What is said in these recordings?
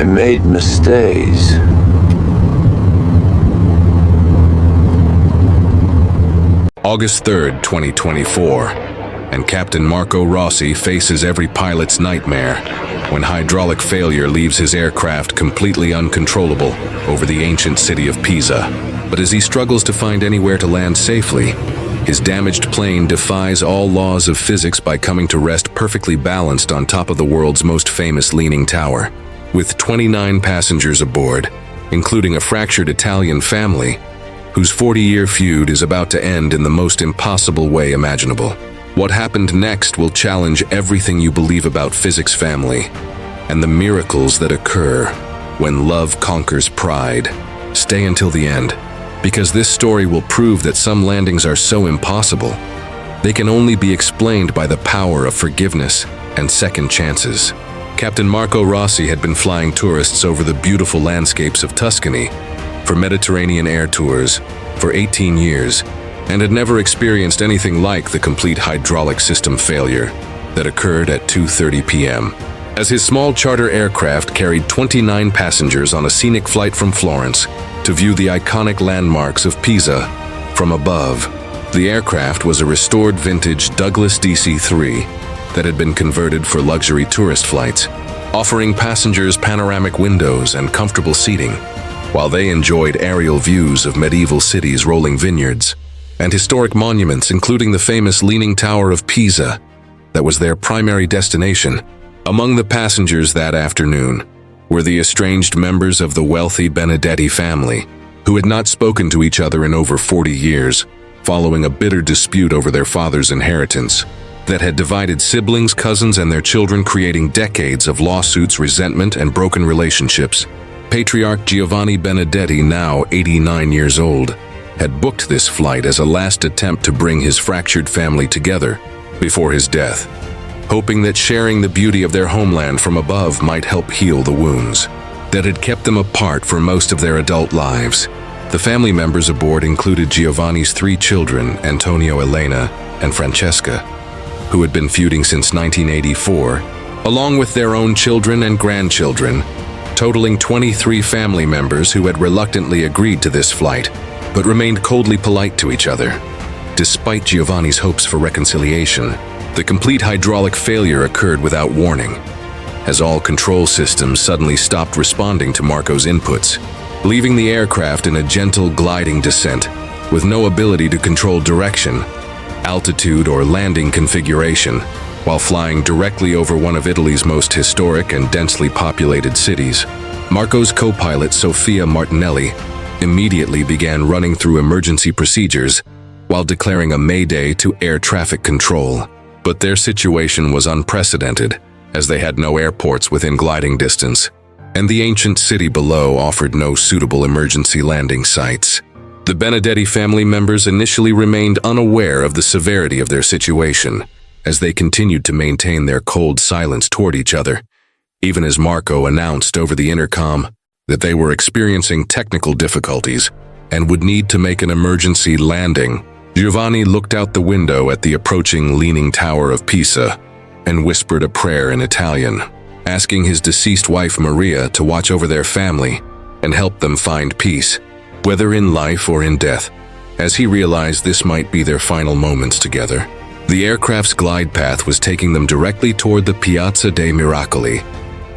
made mistakes. August 3rd, 2024, and Captain Marco Rossi faces every pilot's nightmare when hydraulic failure leaves his aircraft completely uncontrollable over the ancient city of Pisa. But as he struggles to find anywhere to land safely, his damaged plane defies all laws of physics by coming to rest perfectly balanced on top of the world's most famous leaning tower. With 29 passengers aboard, including a fractured Italian family, whose 40-year feud is about to end in the most impossible way imaginable. What happened next will challenge everything you believe about physics, family, and the miracles that occur when love conquers pride. Stay until the end, because this story will prove that some landings are so impossible, they can only be explained by the power of forgiveness and second chances. Captain Marco Rossi had been flying tourists over the beautiful landscapes of Tuscany for Mediterranean air tours for 18 years and had never experienced anything like the complete hydraulic system failure that occurred at 2:30 p.m. As his small charter aircraft carried 29 passengers on a scenic flight from Florence to view the iconic landmarks of Pisa from above, the aircraft was a restored vintage Douglas DC-3 that had been converted for luxury tourist flights, offering passengers panoramic windows and comfortable seating, while they enjoyed aerial views of medieval cities' rolling vineyards and historic monuments, including the famous Leaning Tower of Pisa that was their primary destination. Among the passengers that afternoon were the estranged members of the wealthy Benedetti family, who had not spoken to each other in over 40 years, following a bitter dispute over their father's inheritance that had divided siblings, cousins, and their children, creating decades of lawsuits, resentment, and broken relationships. Patriarch Giovanni Benedetti, now 89 years old, had booked this flight as a last attempt to bring his fractured family together before his death, hoping that sharing the beauty of their homeland from above might help heal the wounds that had kept them apart for most of their adult lives. The family members aboard included Giovanni's 3 children, Antonio, Elena, and Francesca, who had been feuding since 1984, along with their own children and grandchildren, totaling 23 family members who had reluctantly agreed to this flight, but remained coldly polite to each other. Despite Giovanni's hopes for reconciliation, the complete hydraulic failure occurred without warning, as all control systems suddenly stopped responding to Marco's inputs, leaving the aircraft in a gentle gliding descent with no ability to control direction, altitude, or landing configuration, while flying directly over one of Italy's most historic and densely populated cities. Marco's co-pilot, Sofia Martinelli, immediately began running through emergency procedures while declaring a mayday to air traffic control. But their situation was unprecedented, as they had no airports within gliding distance, and the ancient city below offered no suitable emergency landing sites. The Benedetti family members initially remained unaware of the severity of their situation, as they continued to maintain their cold silence toward each other, even as Marco announced over the intercom that they were experiencing technical difficulties and would need to make an emergency landing. Giovanni looked out the window at the approaching Leaning Tower of Pisa and whispered a prayer in Italian, asking his deceased wife Maria to watch over their family and help them find peace, whether in life or in death, as he realized this might be their final moments together. The aircraft's glide path was taking them directly toward the Piazza dei Miracoli,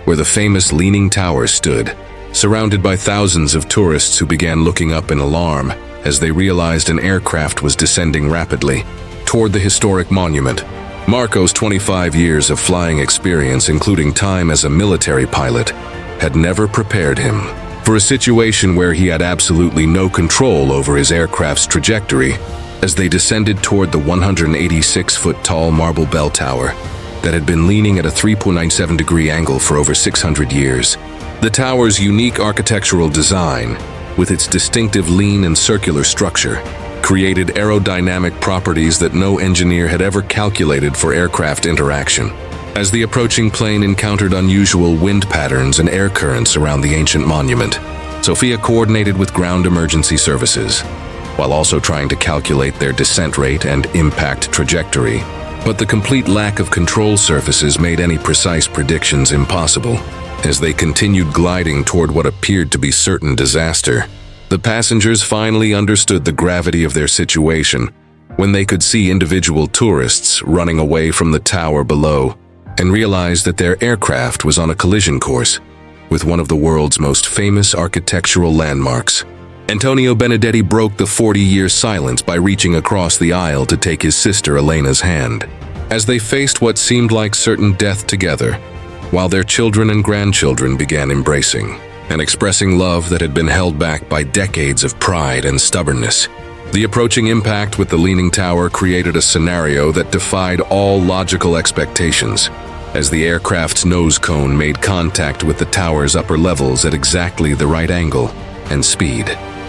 where the famous Leaning Tower stood, surrounded by thousands of tourists who began looking up in alarm as they realized an aircraft was descending rapidly toward the historic monument. Marco's 25 years of flying experience, including time as a military pilot, had never prepared him for a situation where he had absolutely no control over his aircraft's trajectory as they descended toward the 186-foot-tall marble bell tower that had been leaning at a 3.97-degree angle for over 600 years. The tower's unique architectural design, with its distinctive lean and circular structure, created aerodynamic properties that no engineer had ever calculated for aircraft interaction. As the approaching plane encountered unusual wind patterns and air currents around the ancient monument, Sofia coordinated with ground emergency services, while also trying to calculate their descent rate and impact trajectory. But the complete lack of control surfaces made any precise predictions impossible. As they continued gliding toward what appeared to be certain disaster, the passengers finally understood the gravity of their situation when they could see individual tourists running away from the tower below and realized that their aircraft was on a collision course with one of the world's most famous architectural landmarks. Antonio Benedetti broke the 40-year silence by reaching across the aisle to take his sister Elena's hand. As they faced what seemed like certain death together, while their children and grandchildren began embracing and expressing love that had been held back by decades of pride and stubbornness. The approaching impact with the leaning tower created a scenario that defied all logical expectations, as the aircraft's nose cone made contact with the tower's upper levels at exactly the right angle and speed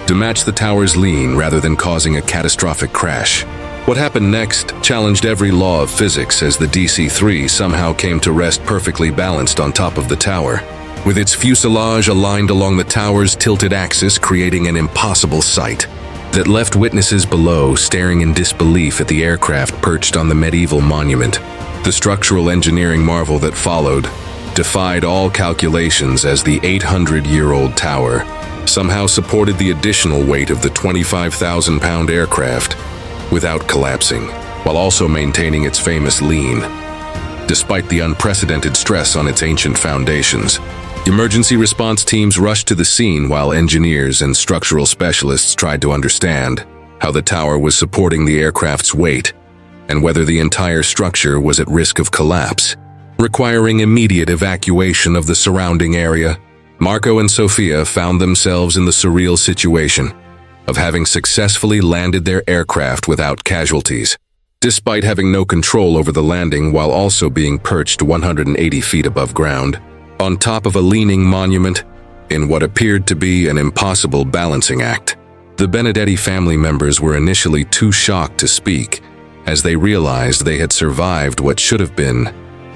to match the tower's lean rather than causing a catastrophic crash. What happened next challenged every law of physics as the DC-3 somehow came to rest perfectly balanced on top of the tower, with its fuselage aligned along the tower's tilted axis, creating an impossible sight that left witnesses below staring in disbelief at the aircraft perched on the medieval monument. The structural engineering marvel that followed defied all calculations as the 800-year-old tower somehow supported the additional weight of the 25,000-pound aircraft without collapsing, while also maintaining its famous lean. Despite the unprecedented stress on its ancient foundations, emergency response teams rushed to the scene while engineers and structural specialists tried to understand how the tower was supporting the aircraft's weight and whether the entire structure was at risk of collapse, requiring immediate evacuation of the surrounding area. Marco and Sofia found themselves in the surreal situation of having successfully landed their aircraft without casualties, despite having no control over the landing while also being perched 180 feet above ground, on top of a leaning monument in what appeared to be an impossible balancing act. The Benedetti family members were initially too shocked to speak as they realized they had survived what should have been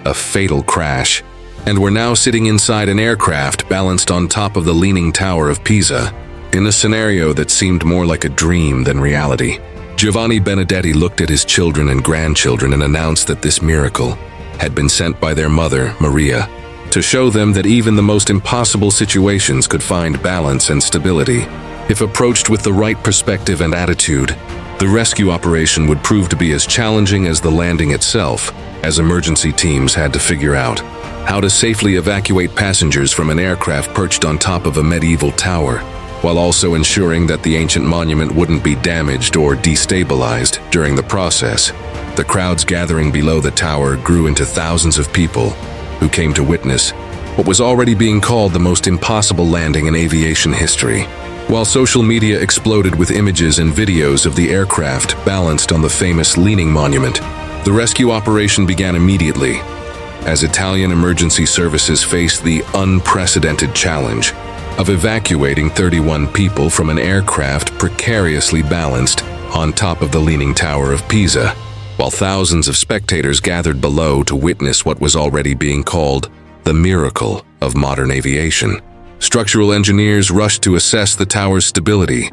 a fatal crash and were now sitting inside an aircraft balanced on top of the leaning tower of Pisa in a scenario that seemed more like a dream than reality. Giovanni Benedetti looked at his children and grandchildren and announced that this miracle had been sent by their mother, Maria, to show them that even the most impossible situations could find balance and stability. If approached with the right perspective and attitude, the rescue operation would prove to be as challenging as the landing itself, as emergency teams had to figure out how to safely evacuate passengers from an aircraft perched on top of a medieval tower, while also ensuring that the ancient monument wouldn't be damaged or destabilized during the process. The crowds gathering below the tower grew into thousands of people who came to witness what was already being called the most impossible landing in aviation history. While social media exploded with images and videos of the aircraft balanced on the famous leaning monument, the rescue operation began immediately, as Italian emergency services faced the unprecedented challenge of evacuating 31 people from an aircraft precariously balanced on top of the leaning tower of Pisa, while thousands of spectators gathered below to witness what was already being called the miracle of modern aviation. Structural engineers rushed to assess the tower's stability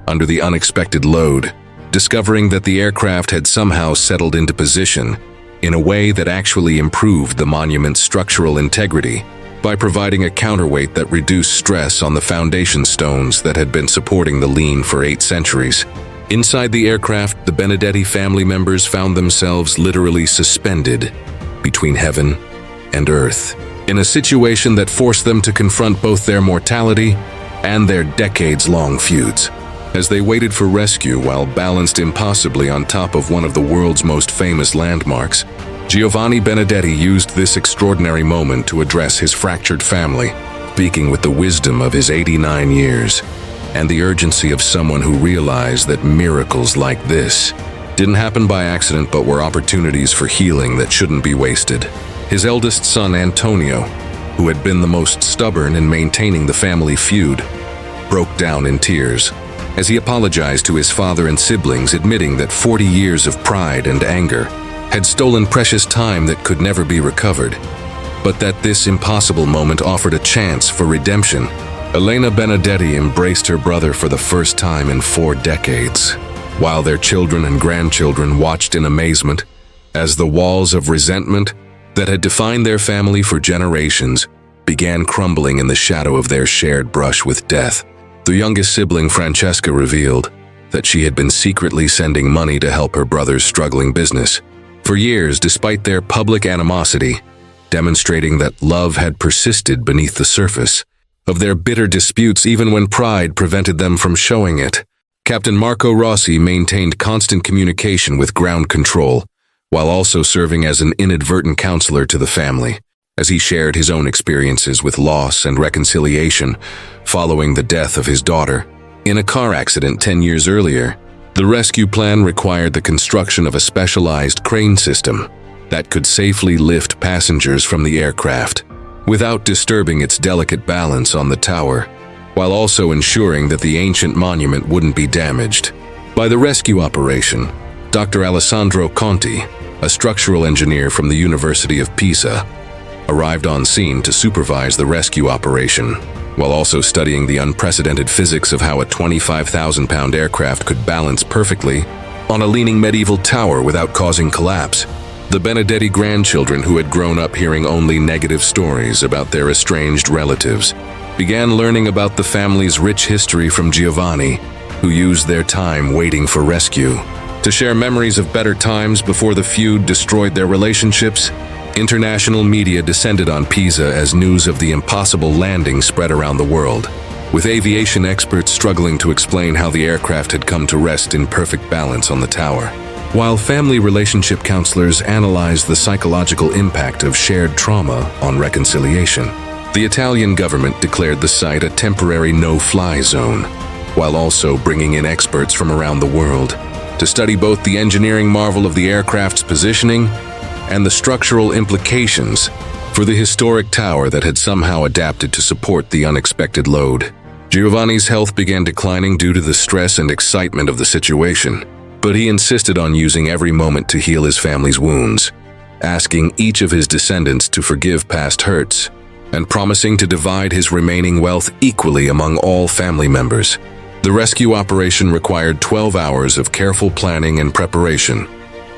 under the unexpected load, discovering that the aircraft had somehow settled into position in a way that actually improved the monument's structural integrity by providing a counterweight that reduced stress on the foundation stones that had been supporting the lean for 8 centuries. Inside the aircraft, the Benedetti family members found themselves literally suspended between heaven and earth, in a situation that forced them to confront both their mortality and their decades-long feuds. As they waited for rescue while balanced impossibly on top of one of the world's most famous landmarks, Giovanni Benedetti used this extraordinary moment to address his fractured family, speaking with the wisdom of his 89 years and the urgency of someone who realized that miracles like this didn't happen by accident but were opportunities for healing that shouldn't be wasted. His eldest son, Antonio, who had been the most stubborn in maintaining the family feud, broke down in tears as he apologized to his father and siblings, admitting that 40 years of pride and anger had stolen precious time that could never be recovered, but that this impossible moment offered a chance for redemption. Elena Benedetti embraced her brother for the first time in 4 decades, while their children and grandchildren watched in amazement as the walls of resentment that had defined their family for generations began crumbling in the shadow of their shared brush with death. The youngest sibling, Francesca, revealed that she had been secretly sending money to help her brother's struggling business for years, despite their public animosity, demonstrating that love had persisted beneath the surface of their bitter disputes even when pride prevented them from showing it. Captain Marco Rossi maintained constant communication with ground control, while also serving as an inadvertent counselor to the family, as he shared his own experiences with loss and reconciliation following the death of his daughter in a car accident 10 years earlier. The rescue plan required the construction of a specialized crane system that could safely lift passengers from the aircraft without disturbing its delicate balance on the tower, while also ensuring that the ancient monument wouldn't be damaged. By the rescue operation, Dr. Alessandro Conti, a structural engineer from the University of Pisa, arrived on scene to supervise the rescue operation, while also studying the unprecedented physics of how a 25,000-pound aircraft could balance perfectly on a leaning medieval tower without causing collapse. The Benedetti grandchildren, who had grown up hearing only negative stories about their estranged relatives, began learning about the family's rich history from Giovanni, who used their time waiting for rescue to share memories of better times before the feud destroyed their relationships. International media descended on Pisa as news of the impossible landing spread around the world, with aviation experts struggling to explain how the aircraft had come to rest in perfect balance on the tower, while family relationship counselors analyzed the psychological impact of shared trauma on reconciliation. The Italian government declared the site a temporary no-fly zone, while also bringing in experts from around the world to study both the engineering marvel of the aircraft's positioning and the structural implications for the historic tower that had somehow adapted to support the unexpected load. Giovanni's health began declining due to the stress and excitement of the situation, but he insisted on using every moment to heal his family's wounds, asking each of his descendants to forgive past hurts and promising to divide his remaining wealth equally among all family members. The rescue operation required 12 hours of careful planning and preparation,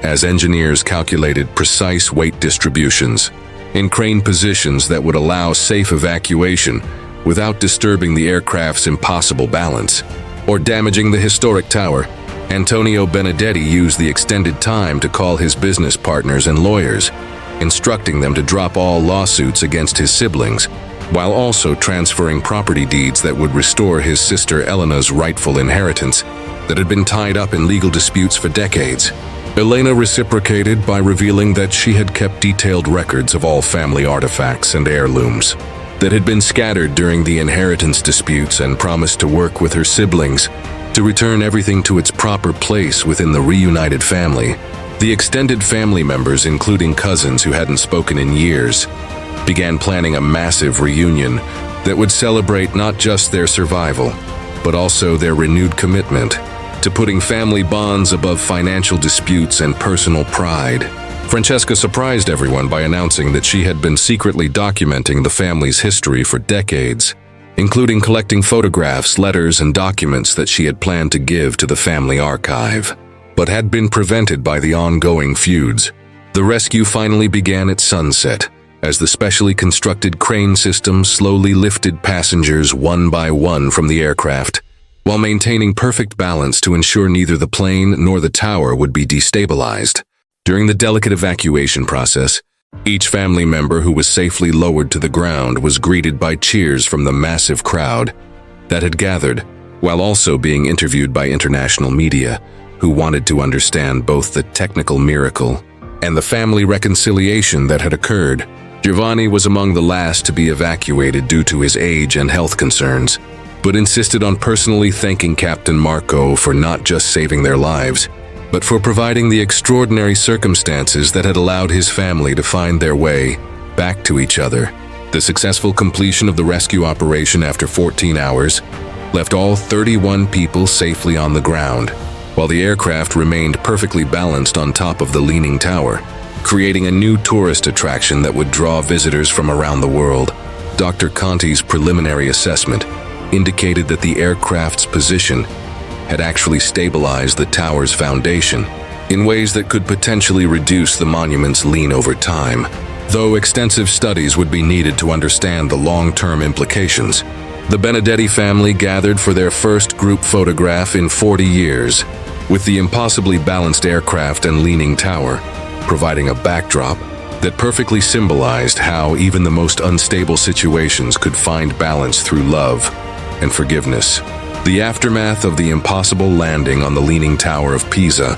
as engineers calculated precise weight distributions in crane positions that would allow safe evacuation without disturbing the aircraft's impossible balance or damaging the historic tower. Antonio Benedetti used the extended time to call his business partners and lawyers, instructing them to drop all lawsuits against his siblings, while also transferring property deeds that would restore his sister Elena's rightful inheritance that had been tied up in legal disputes for decades. Elena reciprocated by revealing that she had kept detailed records of all family artifacts and heirlooms that had been scattered during the inheritance disputes and promised to work with her siblings to return everything to its proper place within the reunited family. The extended family members, including cousins who hadn't spoken in years, began planning a massive reunion that would celebrate not just their survival, but also their renewed commitment to putting family bonds above financial disputes and personal pride. Francesca surprised everyone by announcing that she had been secretly documenting the family's history for decades, including collecting photographs, letters, and documents that she had planned to give to the family archive, but had been prevented by the ongoing feuds. The rescue finally began at sunset, as the specially constructed crane system slowly lifted passengers one by one from the aircraft, while maintaining perfect balance to ensure neither the plane nor the tower would be destabilized. During the delicate evacuation process, each family member who was safely lowered to the ground was greeted by cheers from the massive crowd that had gathered, while also being interviewed by international media who wanted to understand both the technical miracle and the family reconciliation that had occurred. Giovanni was among the last to be evacuated due to his age and health concerns, but insisted on personally thanking Captain Marco for not just saving their lives, but for providing the extraordinary circumstances that had allowed his family to find their way back to each other. The successful completion of the rescue operation after 14 hours left all 31 people safely on the ground, while the aircraft remained perfectly balanced on top of the leaning tower, creating a new tourist attraction that would draw visitors from around the world. Dr. Conti's preliminary assessment indicated that the aircraft's position had actually stabilized the tower's foundation in ways that could potentially reduce the monument's lean over time. Though extensive studies would be needed to understand the long-term implications, the Benedetti family gathered for their first group photograph in 40 years, with the impossibly balanced aircraft and leaning tower, providing a backdrop that perfectly symbolized how even the most unstable situations could find balance through love and forgiveness. The aftermath of the impossible landing on the Leaning Tower of Pisa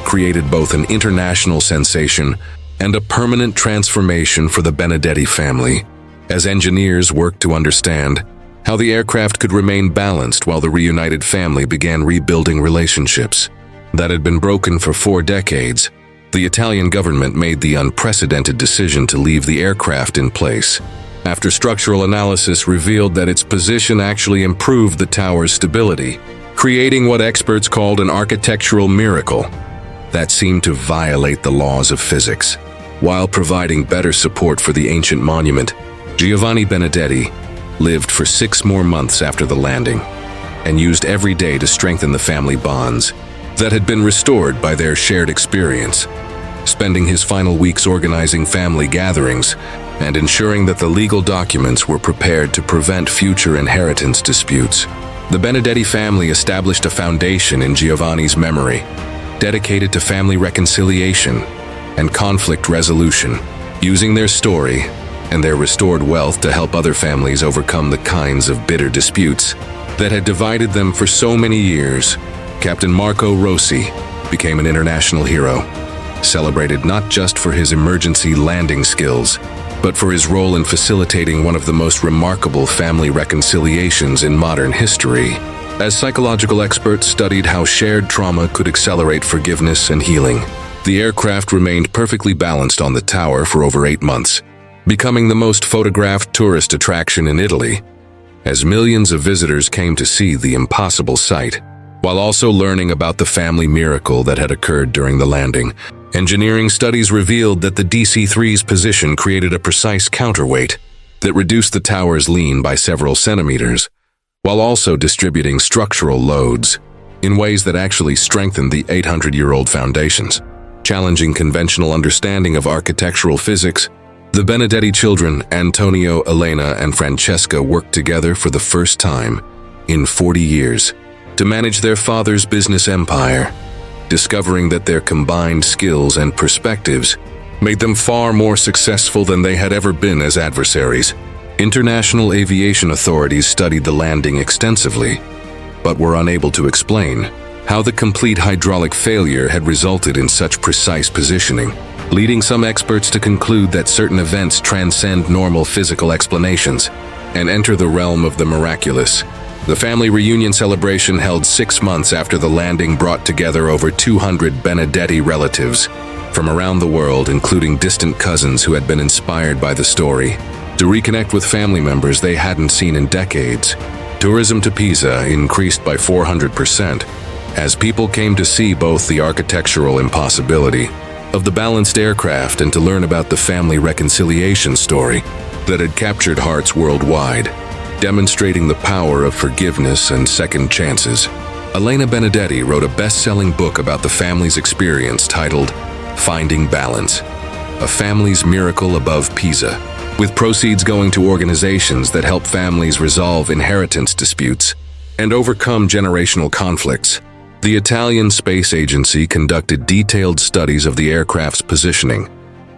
created both an international sensation and a permanent transformation for the Benedetti family, as engineers worked to understand how the aircraft could remain balanced while the reunited family began rebuilding relationships that had been broken for 4 decades. The Italian government made the unprecedented decision to leave the aircraft in place, after structural analysis revealed that its position actually improved the tower's stability, creating what experts called an architectural miracle that seemed to violate the laws of physics. While providing better support for the ancient monument, Giovanni Benedetti lived for 6 more months after the landing and used every day to strengthen the family bonds that had been restored by their shared experience, spending his final weeks organizing family gatherings and ensuring that the legal documents were prepared to prevent future inheritance disputes. The Benedetti family established a foundation in Giovanni's memory, dedicated to family reconciliation and conflict resolution, using their story and their restored wealth to help other families overcome the kinds of bitter disputes that had divided them for so many years. Captain Marco Rossi became an international hero, celebrated not just for his emergency landing skills, but for his role in facilitating one of the most remarkable family reconciliations in modern history. As psychological experts studied how shared trauma could accelerate forgiveness and healing, the aircraft remained perfectly balanced on the tower for over 8 months, becoming the most photographed tourist attraction in Italy, as millions of visitors came to see the impossible sight. While also learning about the family miracle that had occurred during the landing, engineering studies revealed that the DC-3's position created a precise counterweight that reduced the tower's lean by several centimeters, while also distributing structural loads in ways that actually strengthened the 800-year-old foundations. Challenging conventional understanding of architectural physics, the Benedetti children, Antonio, Elena, and Francesca, worked together for the first time in 40 years to manage their father's business empire, discovering that their combined skills and perspectives made them far more successful than they had ever been as adversaries. International aviation authorities studied the landing extensively, but were unable to explain how the complete hydraulic failure had resulted in such precise positioning, leading some experts to conclude that certain events transcend normal physical explanations and enter the realm of the miraculous. The family reunion celebration held 6 months after the landing brought together over 200 Benedetti relatives from around the world, including distant cousins who had been inspired by the story, to reconnect with family members they hadn't seen in decades. Tourism to Pisa increased by 400% as people came to see both the architectural impossibility of the balanced aircraft and to learn about the family reconciliation story that had captured hearts worldwide, demonstrating the power of forgiveness and second chances. Elena Benedetti wrote a best-selling book about the family's experience titled Finding Balance, A Family's Miracle Above Pisa, with proceeds going to organizations that help families resolve inheritance disputes and overcome generational conflicts. The Italian Space Agency conducted detailed studies of the aircraft's positioning,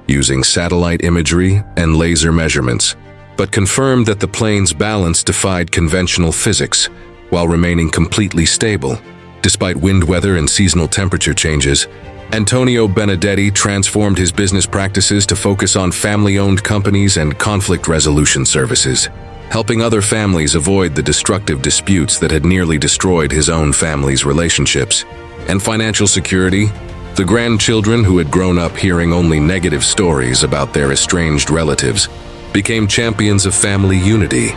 using satellite imagery and laser measurements, but confirmed that the plane's balance defied conventional physics while remaining completely stable. Despite wind weather and seasonal temperature changes, Antonio Benedetti transformed his business practices to focus on family-owned companies and conflict resolution services, helping other families avoid the destructive disputes that had nearly destroyed his own family's relationships. And financial security, the grandchildren who had grown up hearing only negative stories about their estranged relatives became champions of family unity,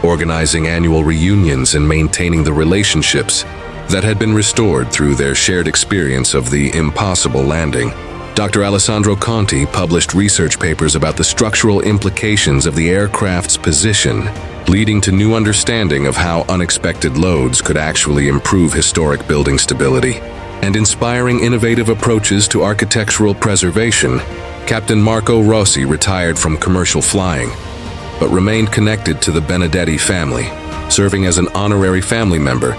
organizing annual reunions and maintaining the relationships that had been restored through their shared experience of the impossible landing. Dr. Alessandro Conti published research papers about the structural implications of the aircraft's position, leading to new understanding of how unexpected loads could actually improve historic building stability. and inspiring innovative approaches to architectural preservation, Captain Marco Rossi retired from commercial flying, but remained connected to the Benedetti family, serving as an honorary family member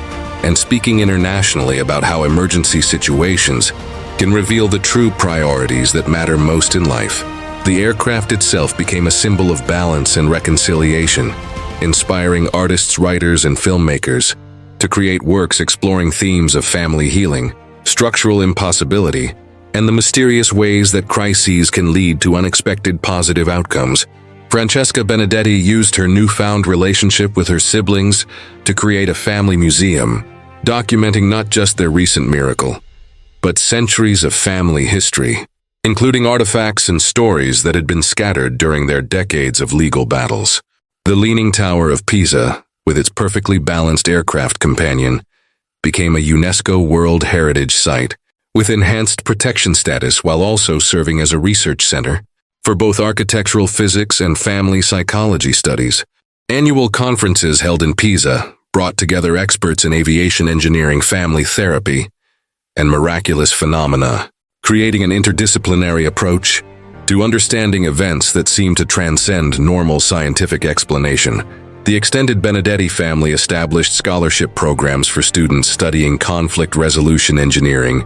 and speaking internationally about how emergency situations can reveal the true priorities that matter most in life. The aircraft itself became a symbol of balance and reconciliation, inspiring artists, writers, and filmmakers to create works exploring themes of family healing, structural impossibility, and the mysterious ways that crises can lead to unexpected positive outcomes. Francesca Benedetti used her newfound relationship with her siblings to create a family museum, documenting not just their recent miracle, but centuries of family history, including artifacts and stories that had been scattered during their decades of legal battles. The Leaning Tower of Pisa, with its perfectly balanced aircraft companion, became a UNESCO World Heritage Site, with enhanced protection status while also serving as a research center for both architectural physics and family psychology studies. Annual conferences held in Pisa brought together experts in aviation engineering, family therapy, and miraculous phenomena, creating an interdisciplinary approach to understanding events that seem to transcend normal scientific explanation. The extended Benedetti family established scholarship programs for students studying conflict resolution engineering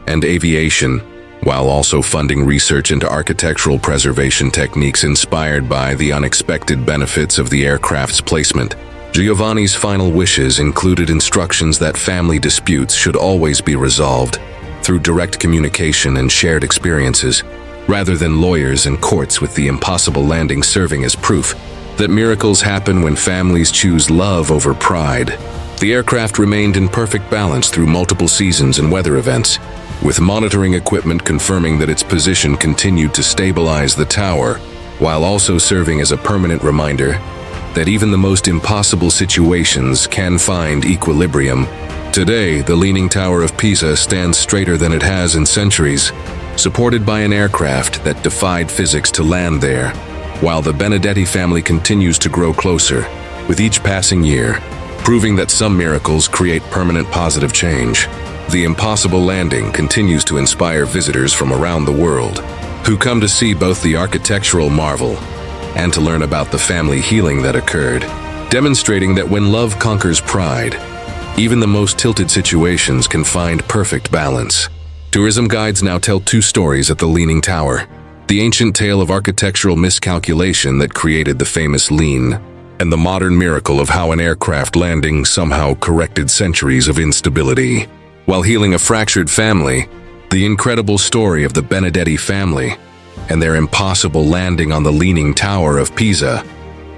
and aviation, while also funding research into architectural preservation techniques inspired by the unexpected benefits of the aircraft's placement. Giovanni's final wishes included instructions that family disputes should always be resolved through direct communication and shared experiences, rather than lawyers and courts, with the impossible landing serving as proof that miracles happen when families choose love over pride. The aircraft remained in perfect balance through multiple seasons and weather events, with monitoring equipment confirming that its position continued to stabilize the tower, while also serving as a permanent reminder that even the most impossible situations can find equilibrium. Today, the Leaning Tower of Pisa stands straighter than it has in centuries, supported by an aircraft that defied physics to land there, while the Benedetti family continues to grow closer with each passing year, proving that some miracles create permanent positive change. The impossible landing continues to inspire visitors from around the world who come to see both the architectural marvel and to learn about the family healing that occurred, demonstrating that when love conquers pride, even the most tilted situations can find perfect balance. Tourism guides now tell two stories at the Leaning Tower: the ancient tale of architectural miscalculation that created the famous lean, and the modern miracle of how an aircraft landing somehow corrected centuries of instability. While healing a fractured family, the incredible story of the Benedetti family and their impossible landing on the Leaning Tower of Pisa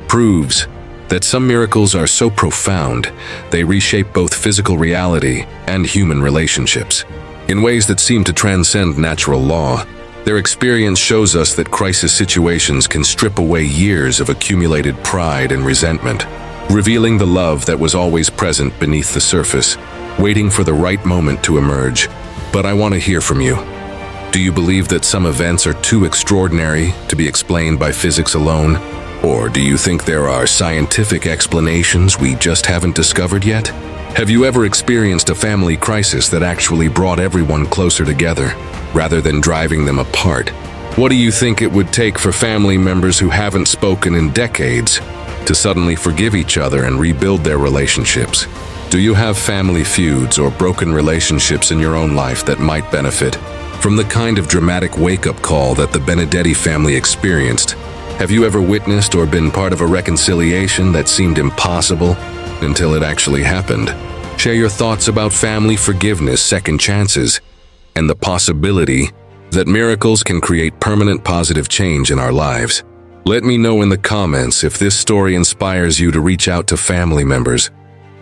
proves that some miracles are so profound they reshape both physical reality and human relationships in ways that seem to transcend natural law. Their experience shows us that crisis situations can strip away years of accumulated pride and resentment, revealing the love that was always present beneath the surface, waiting for the right moment to emerge. But I want to hear from you. Do you believe that some events are too extraordinary to be explained by physics alone? Or do you think there are scientific explanations we just haven't discovered yet? Have you ever experienced a family crisis that actually brought everyone closer together, rather than driving them apart? What do you think it would take for family members who haven't spoken in decades to suddenly forgive each other and rebuild their relationships? Do you have family feuds or broken relationships in your own life that might benefit from the kind of dramatic wake-up call that the Benedetti family experienced? Have you ever witnessed or been part of a reconciliation that seemed impossible until it actually happened? Share your thoughts about family forgiveness, second chances, and the possibility that miracles can create permanent positive change in our lives. Let me know in the comments if this story inspires you to reach out to family members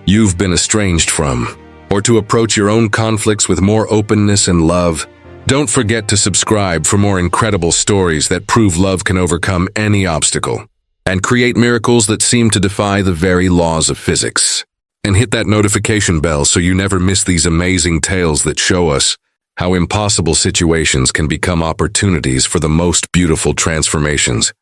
you've been estranged from, or to approach your own conflicts with more openness and love. Don't forget to subscribe for more incredible stories that prove love can overcome any obstacle and create miracles that seem to defy the very laws of physics. And hit that notification bell so you never miss these amazing tales that show us how impossible situations can become opportunities for the most beautiful transformations.